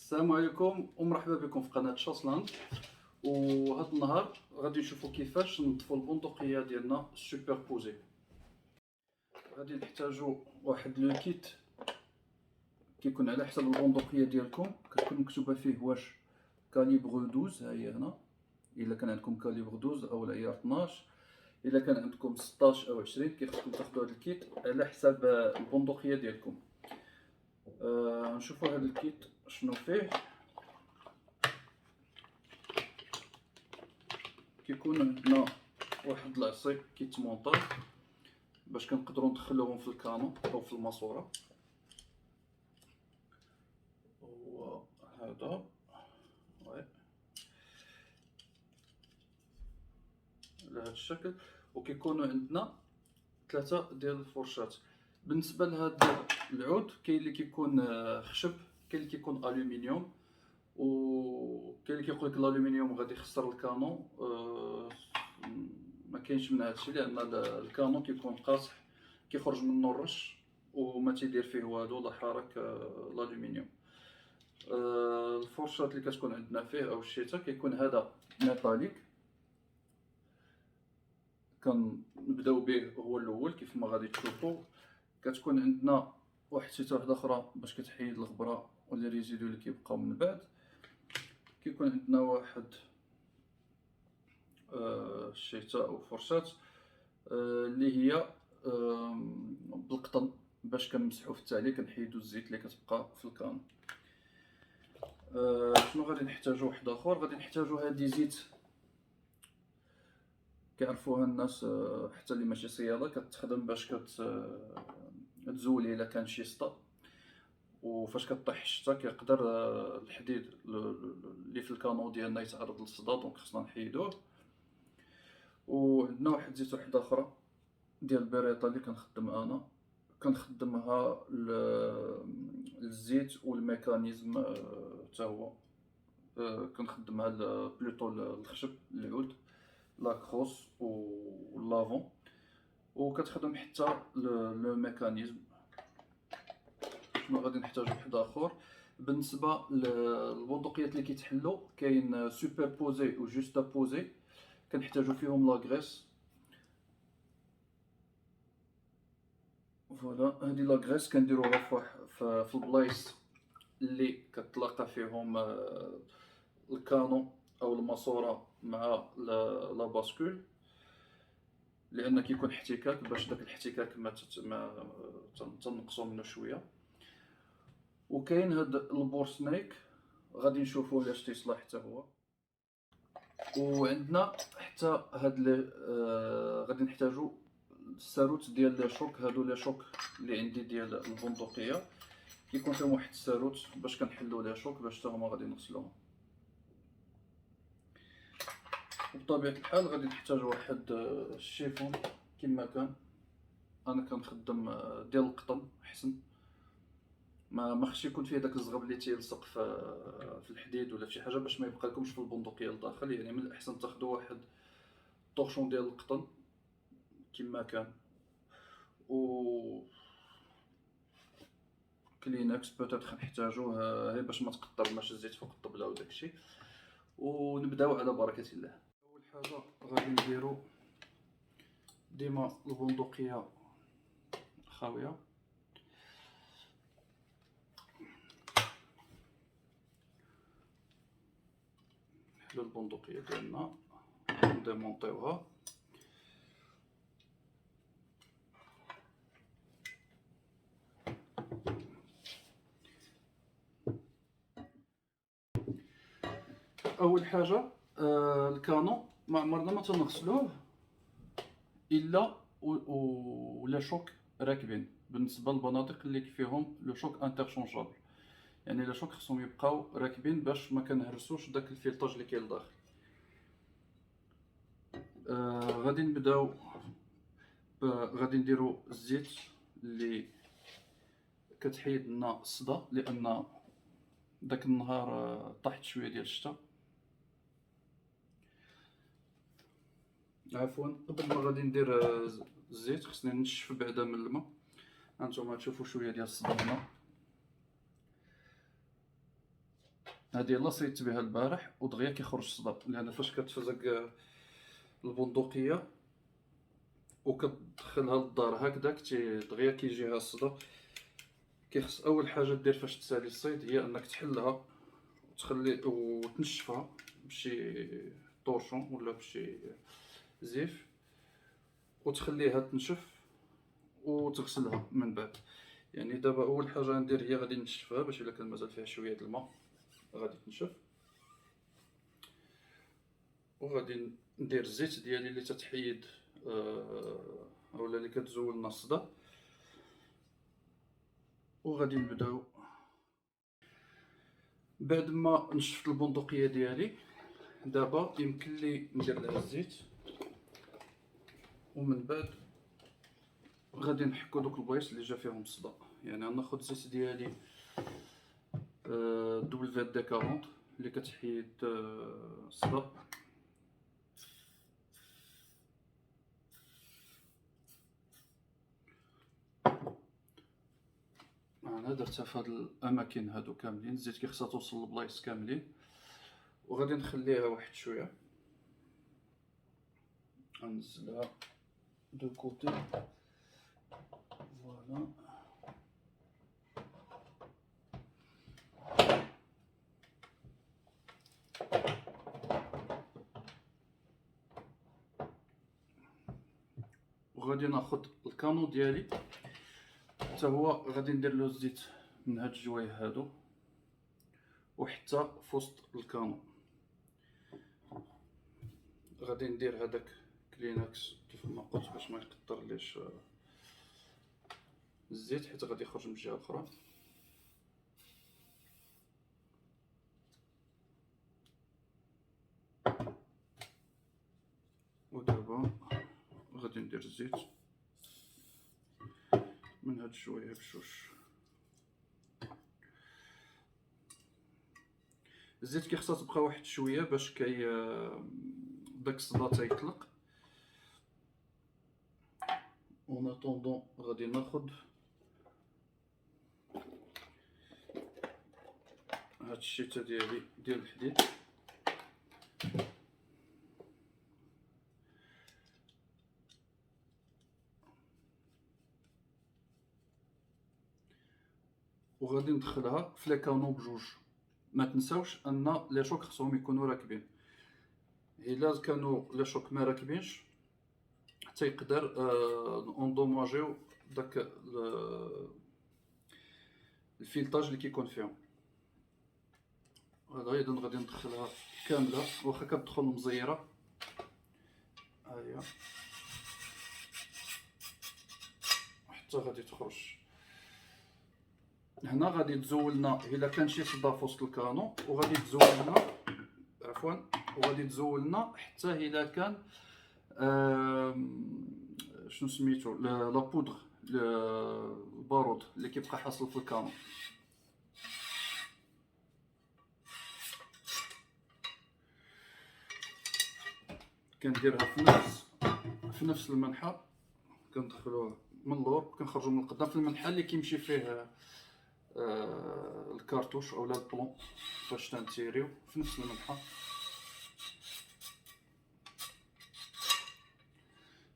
السلام عليكم ومرحبا بكم في قناة شاسلاند. وهذا النهار غادي نشوفوا كيفاش نطفوا البندقية ديالنا سوبر بوزي. غادي نحتاجوا واحد لو كيت كيكون على حسب البندقية ديالكم، كتكون مكتوبة فيه واش كاليبر 12، ها هي هنا الا كان عندكم كاليبر 12 او العيار 12، الا كان عندكم 16 او 20 كيخصكم تاخذوا هذا الكيت على حسب البندقية ديالكم. نشوفوا هذا الكيت شنو فيه. كيكون عندنا واحد العصي كيتمونطاج باش كنقدروا ندخلوهم في الكانو او في الماسوره. هو هذا على هذا الشكل، وكيكونوا عندنا 3 ديال الفرشات. بالنسبه لهذا العود كاين اللي كيكون خشب، كاين اللي كيكون الومنيوم، وكاين اللي كيقول لك الالومنيوم غادي يخسر الكانو. ما كاينش من هادشي، لان الكانو كيكون قاصح كيخرج منه الرش وما تيدير فيه والو لا حرك الالومنيوم. الفرشات اللي كتكون عندنا فيه او الشيته كيكون هذا ميتاليك، كنبداو به هو الاول كيف ما غادي تشوفوا. كتكون عندنا واحد الشيته واحده اخرى باش كتحيد الغبره ولا ريزيدو اللي كيبقاو من بعد. كيكون عندنا واحد الشيته او فرشات اللي هي بالقطن باش كنمسحو في التالي كنحيدو الزيت اللي كتبقى في الكان. شنو غادي نحتاجو واحد اخر؟ غادي نحتاجو هادي زيت كيعرفوها الناس حتى اللي ماشي صياده، كتخدم باش تزولي الا كان شي سطا، وفاش كطيح الشتا كيقدر الحديد اللي في الكانو ديالنا يتعرض للصدى، دونك خصنا نحيدوه. وعندنا واحد زيت واحده اخرى ديال البريطه اللي كنخدم انا، كنخدمها للزيت والميكانيزم حتى هو كنخدمها بلوطو الخشب العود لاكروس واللافون، وكتخدم حتى لو ميكانيزم. شنو غادي نحتاجو واحد اخر؟ بالنسبه للبندقيات اللي كيتحلوا كاين سوبر بوزي و جوستا بوزي، كنحتاجو فيهم لا غريس. فوالا هادي لا غريس كنديروها في البلايص اللي كتلاقى فيهم الكانو او الماسوره مع لا باسكول، لان كيكون احتكاك، باش داك الاحتكاك ما تنقصوا منه شويه. وكاين هاد البورسنيك غادي نشوفوه لاش تيصلح حتى هو. وعندنا حتى هاد غادي نحتاجو الساروت ديال لي شوك. هادو لي شوك اللي عندي ديال البندقيه كيكون فيهم واحد الساروت باش كنحلو لي شوك باش حتى هما غادي نغسلوهم. وبطبيعه الحال غادي نحتاج واحد الشيفون كما كان. انا كنخدم ديال القطن احسن، ما خصش يكون فيه داك الزغب اللي تيلصق في الحديد ولا فشي حاجه باش ما يبقى لكمش في البندقيه لداخل. يعني من الاحسن تاخذوا واحد طورشون ديال القطن كما كان، و كلينكس بوتيتر نحتاجوه غير باش ما تقطرناش الزيت فوق الطبله وداكشي. ونبداو على بركه الله. اول حاجه غادي نديرو ديما البندقيه خاويه، نحلو البندقيه ديالنا نديمونطيوها. اول حاجه الكانو ما عمرنا ما تنغسلوه الا ولا شوك راكبين. بالنسبه للبنادق اللي فيهم لو شوك انترشونجابل، يعني لي شوك خصهم يبقاو راكبين باش ما كنهرسوش داك الفيلطاج اللي كاين لداخل. غادي نبداو غادي نديرو الزيت اللي كتحيد لنا الصدى، لان داك النهار طاحت شويه ديال الشتا. عفوا قبل ما غادي ندير الزيت خصني نشف بعدا من الماء. هانتوما تشوفوا شويه ديال الصدى هنا. هادي يلاه صيدت بها البارح ودغيا كيخرج الصدى، لان فاش كتفزق البندقيه وكتدخلها للدار هكذاك دغيا كيجيها الصدى. كيخص اول حاجه دير فاش تسالي الصيد هي انك تحلها وتخلي وتنشفها بشي طورشون ولا بشي زيف، وتخليها تنشف وتغسلها من بعد. يعني دابا اول حاجه غندير هي غادي نشفها باش الا كان مازال فيها شويه د الماء غادي تنشف، وغادي ندير الزيت ديالي اللي تتحيد اولا اللي كتزول لنا الصدى، وغادي نبداو. بعد ما نشفت البندقيه ديالي دابا يمكن لي ندير لها الزيت، ومن بعد غادي نحكو دوك البلايص اللي جا فيهم الصدى. يعني غناخد الزيت ديالي دبل دي 40 اللي كتحيد الصدى. انا درتها في هاد الاماكن هادو كاملين، الزيت كيخصها توصل للبلايص كاملين، وغادي نخليها واحد شويه. غنزلها دو كوتي فوالا. وغادي ناخد الكانو ديالي حتى هو غادي ندير له الزيت من هاد الجوايه هادو وحتى في وسط الكانو. غادي ندير هذاك كلينكس كيف ما قلت باش ما يقطرليش الزيت حيت غادي يخرج من الجهه الاخرى. ودابا غادي ندير الزيت من هاد شويه بشوش. الزيت كيخصها تبقى واحد شويه باش داك الصدى تيطلق. اون اتوندون غادي ناخد هاد الشيته ديالي ديال الحديد وغادي ندخلها في لي كانو بجوج. ما تنساوش ان لي شوك خصهم يكونوا راكبين. الا كانوا لي شوك ما راكبينش حتى يقدر اندوماجيو داك الفيلتاج اللي كيكون فيهم. هذا ايضا غادي ندخلها كامله واخا كتدخل مزيره. هيا حتى غادي تخرج. هنا غادي تزولنا الا كان شي صدى في وسط الكانو، وغادي تزولنا عفوا وغادي تزولنا حتى الا كان شنو سميتو لا بودغ البارود اللي كيبقى حاصل في الكانو. كنديرها في نفس المنحى، كندخلوه من اللور كنخرجوا من القدام في المنحى اللي كيمشي فيه الكارتوش اولا البلون باش تنتيريو في نفس المنحى.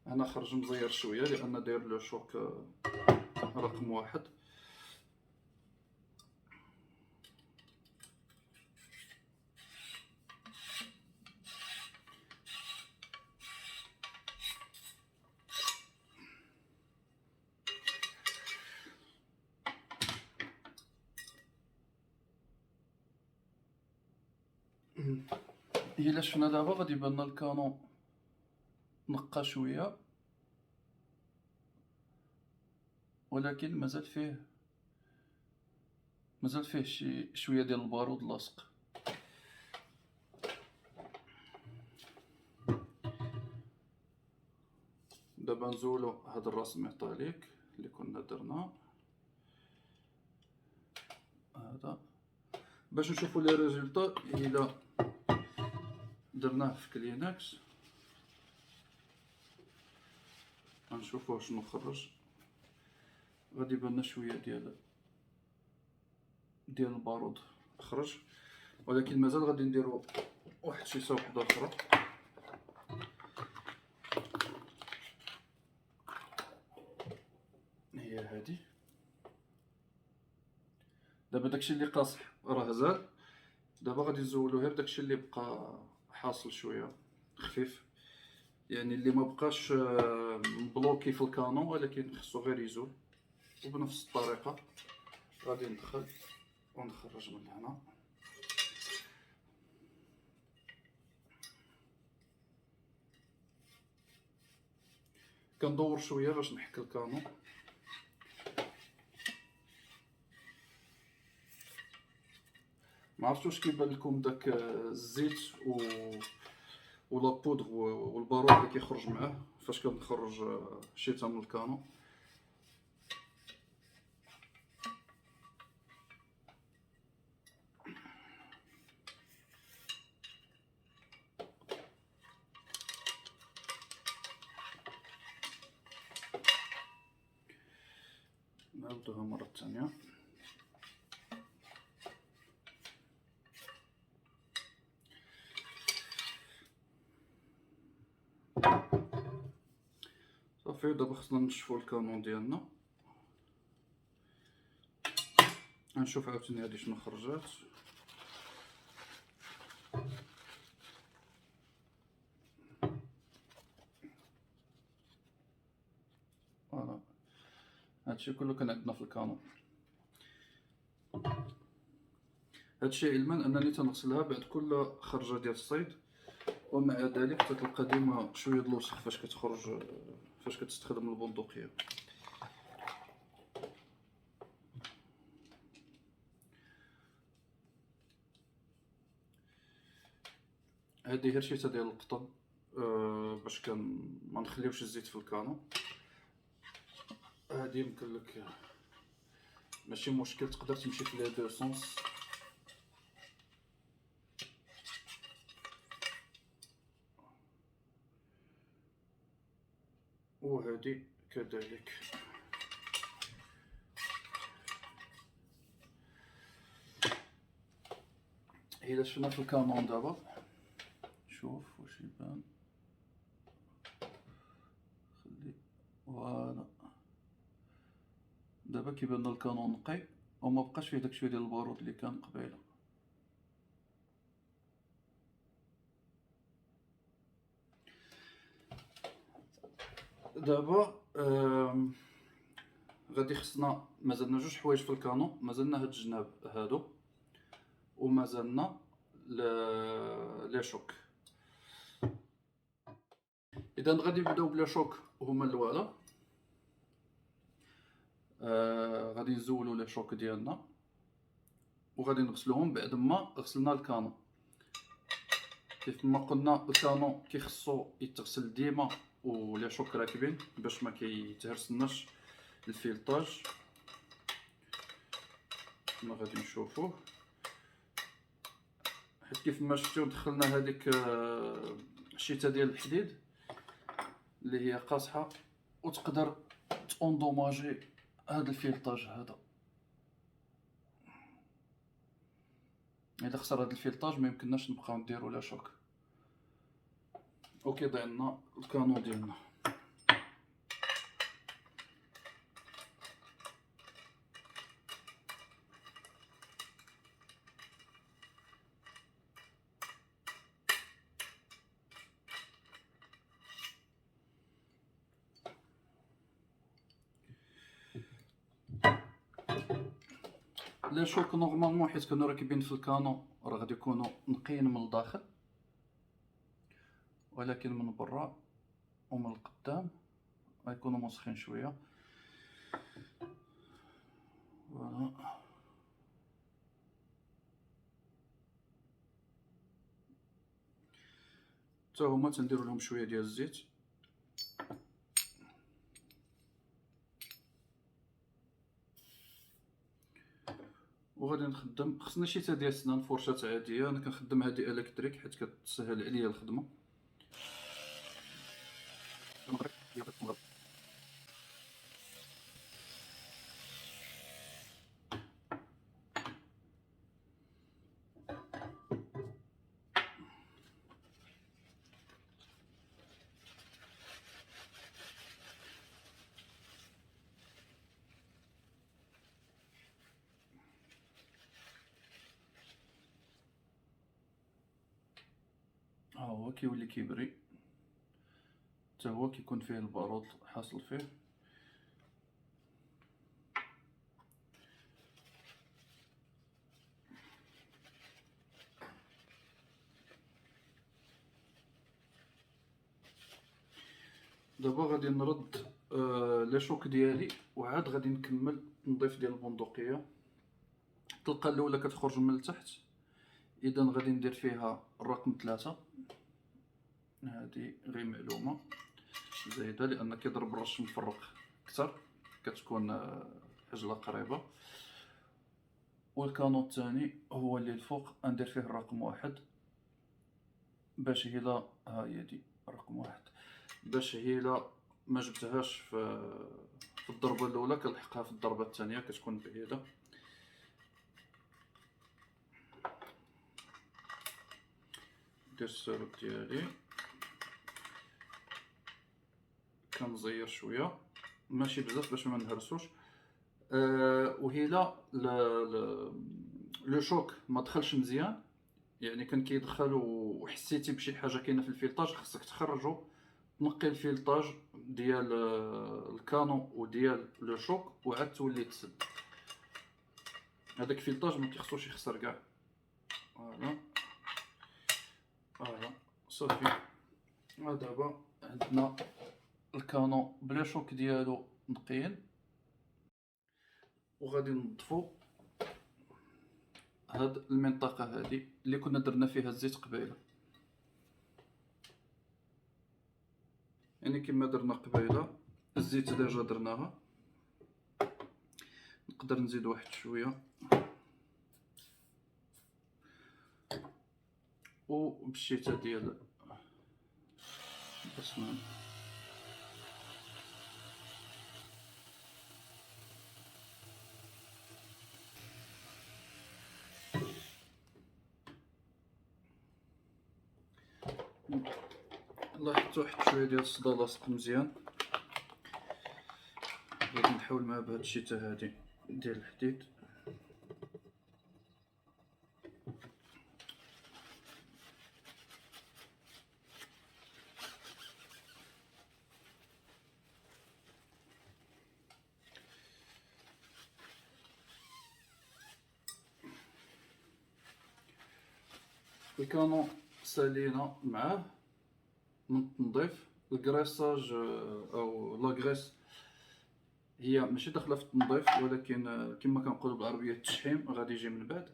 انا خرج مزير شويه لان داير لو شوك رقم واحد. الا شفنا دابا غادي يبان لنا الكانو نقى شويه، ولكن مازال فيه شي شويه ديال البارود لاصق. دابا نزولو هاد الراس ميطاليك اللي كنا درنا هذا باش نشوفو لي ريزولطا. الا درناه في كلينكس غنشوفوه شنو خرج. غادي يبان لنا شويه ديال البارود خرج. ولكن مازال غادي نديرو واحد شيصه وحده اخرى. هي هادي. دابا داكشي اللي قاصح راه زاد، دابا غادي نزولو غير داكشي اللي بقى حاصل شويه خفيف، يعني اللي ما بقاش مبلوكي في الكانون، ولكن خصو غير يزول. وبنفس الطريقه غادي ندخل ونخرج من هنا. كندور شويه باش نحك الكانون. ما عرفتش واش كيبان لكم داك الزيت ولا بودغ والبارود اللي كيخرج معاه فاش كنخرج شيته من الكانون. نعاودوها مره ثانيه. صافي دابا خصنا نشفو الكانون ديالنا. غنشوف عاوتاني هادي شنو خرجات. فوالا هادشي كله كان عندنا في الكانون. هادشي علما انني تنغسلها بعد كل خرجه ديال الصيد، ومع ذلك تتلقى ديما شويه د الوسخ فاش كتخرج فاش كتستخدم البندقيه. هادي غير شيته ديال القطن باش ما نخليوش الزيت في الكانون. هادي يمكن لك ماشي مشكل، تقدر تمشي في لي دو سونس. وهادي كذلك. إلا شفنا في الكانون دابا، شوف واش يبان. خلي فوالا دابا كيبان لنا الكانون نقي وما بقاش فيه داك شويه ديال البارود اللي كان قبيله. دابا غادي خصنا مازالنا جوج حوايج في الكانون. مازالنا هاد الجناب هادو ومازالنا لي شوك. اذا غادي نبداو بلا شوك هما الاولى. غادي نزولوا لي شوك ديالنا وغادي نغسلوهم بعد ما غسلنا الكانون. كيف ما قلنا الكانون كيخصو يتغسل ديما ولي شوك راكبين باش ما كيتهرسناش الفيلطاج. كما غادي نشوفوه، حيت كيف ما شفتو دخلنا هذيك الشيته ديال الحديد اللي هي قاصحه وتقدر توندوماجي هذا الفيلطاج هذا. اذا خسر هذا الفيلطاج ما يمكنناش نبقاو نديرو لا شوك. اوكي ضيعنا الكانون ديالنا. لا شوك نورمالمون حيت كانوا راكبين في الكانون راه غادي يكونوا نقيين من الداخل، ولكن من برا ومن القدام غيكونوا موسخين شويه. فوالا حتى هما تنديروا لهم شويه ديال الزيت. وغادي نخدم، خصني شيته ديال السنان فرشاه عاديه. انا كنخدم هذه الكتريك حيت كتسهل عليا الخدمه. هو كيولي كيبري، حتى هو كيكون فيه البارود حاصل فيه. دابا غادي نرد لي شوك ديالي، وعاد غادي نكمل نضيف ديال البندقيه. الطلقه الاولى كتخرج من التحت، اذا غادي ندير فيها الرقم 3. هذه غير معلومه زايده لان كيضرب الرش مفرق اكثر، كتكون عجله قريبه. والكانو الثاني هو اللي الفوق ندير فيه الرقم 1 باش هي ها هي دي رقم 1 باش هي ما جبتهاش في الضربه الاولى كنلحقها في الضربه الثانيه كتكون بعيده. ندير السرود ديالي، كنزير شويه ماشي بزاف باش ما نهرسوش. وهيلا لو شوك ما دخلش مزيان، يعني كان كيدخل وحسيتي بشي حاجه كاينه في الفيلطاج، خصك تخرجو، تنقي الفيلطاج ديال الكانو وديال لو شوك وعاد تولي تسد. هذاك الفيلطاج ما كيخصوش يخسر كاع. فوالا فوالا صافي. دابا عندنا الكانو بلا شوك ديالو نقيين، وغادي نضفو هاد المنطقه هذه اللي كنا درنا فيها الزيت قبيله. يعني كما درنا قبيله الزيت ديجا درناها، نقدر نزيد واحد شويه وبالشيته ديال الاسنان. لاحظت واحد شويه ديال الصدى لاصق مزيان، غادي نحاول معاه بهاد الشيته هادي ديال الحديد. الكانو سالينا معاه من التنظيف. الكريساج او لاكريس هي ماشي داخله في التنظيف، ولكن كما كنقولوا بالعربيه التشحيم غادي يجي من بعد.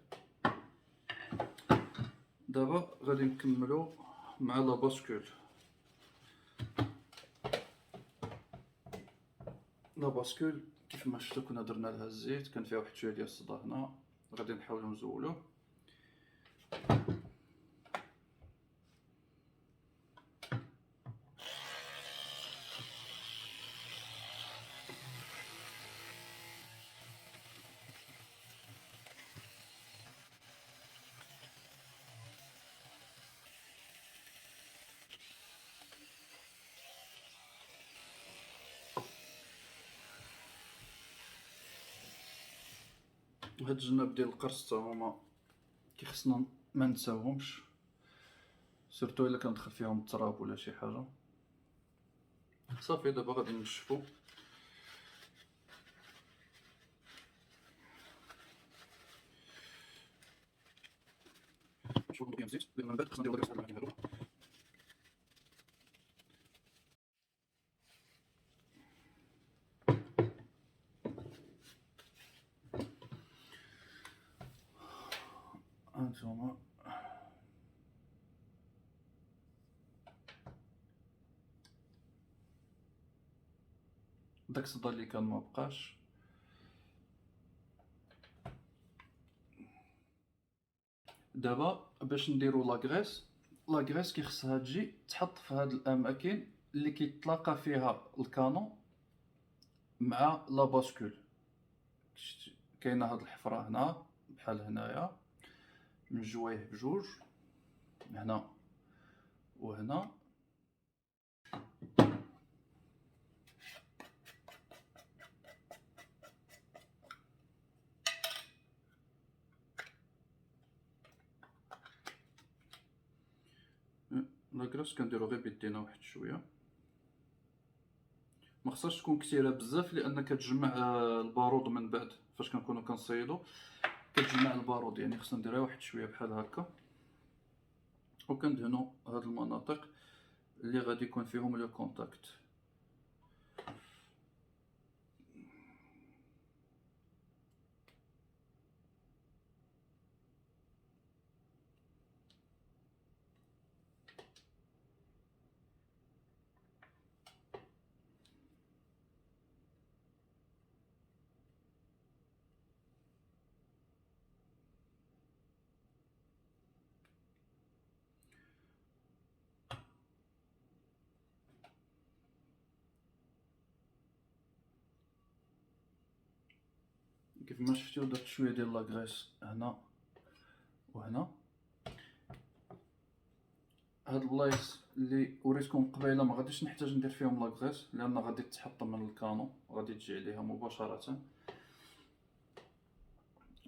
دابا غادي نكملوا مع لا باسكول. لا باسكول كيف ما شفتوا كنا درنا لها الزيت، كان فيها واحد شويه ديال الصدى هنا، غادي نحاولوا نزولوه. هاد الجناب ديال القرص تا هما كيخصنا ما نساوهمش، سورتو الا كندخل فيهم التراب ولا شي حاجه. صافي دابا غادي نشفو. نشوفو مزيان الزيت لان من بعد خصنا نديرو لاكريس هادو. هانتوما داك الصدى اللي كان مبقاش. دابا باش نديرو لاكريس كيخصها تجي تحط في هاد الاماكن اللي كيتلاقى فيها الكانو مع لا باسكول. كاينه هاد الحفره هنا بحال هنايا من جوايه بجوج، هنا وهنا. لاكراس كنديرو غير بيدينا واحد شويه، ما خصهاش تكون كثيره بزاف لان كتجمع البارود من بعد فاش كنكونوا كنصيدو، كتجمع البارود يعني خصنا نديرها واحد شويه بحال هكا. وكندهنوا هاد المناطق اللي غادي يكون فيهم لو كونتاكت. كيف ما شفتوا درت شويه ديال لاكريس هنا وهنا. هاد البلايص اللي وريتكم قبيله ما غاديش نحتاج ندير فيهم لاكريس لان غادي تحطم من الكانو، غادي تجي عليها مباشره.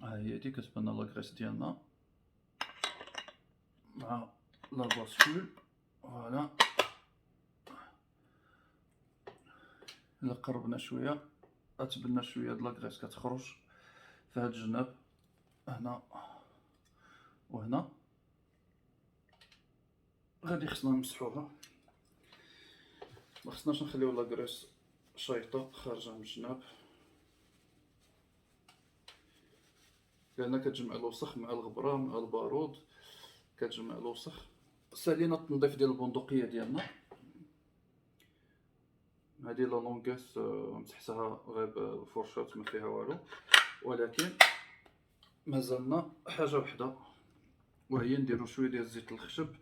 ها هي هادي كتبان لاكريس ديالنا مع لا باسكول. فوالا الا قربنا شويه غتبان شويه د لاكريس كتخرج في هاد الجناب هنا وهنا. غادي خصنا نمسحوها، ما خصناش نخليو لاكريس شايطه خارجه من الجناب لان كتجمع الوسخ مع الغبره مع البارود، كتجمع الوسخ. سالينا التنظيف ديال البندقيه ديالنا. هذه لا لونغيس مسحتها غير بالفرشاط ما فيها والو، ولكن مازالنا حاجه وحده وهي نديرو شويه ديال زيت الخشب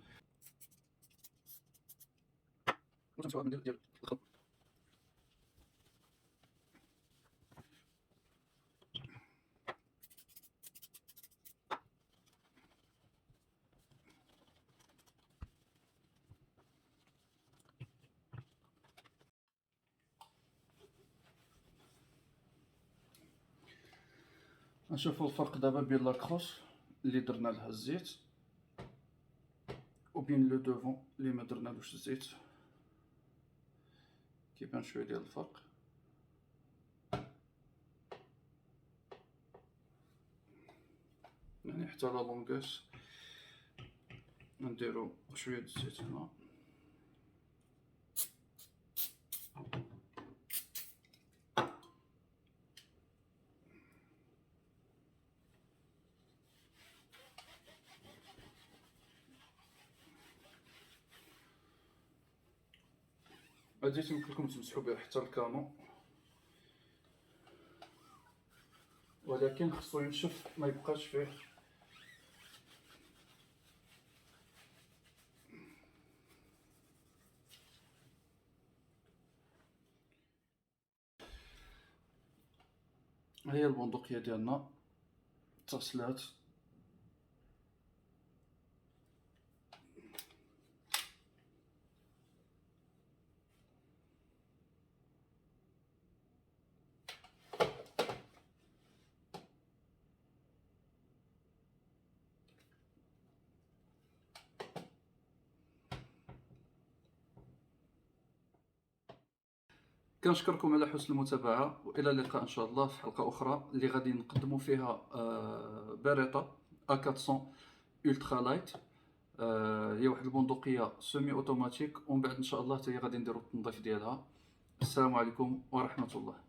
ديال الخضر. نشوفوا الفرق دابا بين لاكروس اللي درنا لها الزيت وبين لو دوفون اللي ما درنالوش الزيت، كيبان شويه ديال الفرق. يعني حتى لا لونغيس نديرو شويه د الزيت هنا. هادي يمكن لكم تمسحوا بها حتى الكانو، ولكن خصو ينشف ما يبقاش فيه هي البندقيه ديالنا تغسلات. كنشكركم على حسن المتابعه، والى اللقاء ان شاء الله في حلقه اخرى اللي غادي نقدموا فيها باريتا A400 الترا لايت. هي واحد البندقيه سيمي اوتوماتيك، ومن بعد ان شاء الله حتى هي غادي نديروا التنظيف ديالها. السلام عليكم ورحمه الله.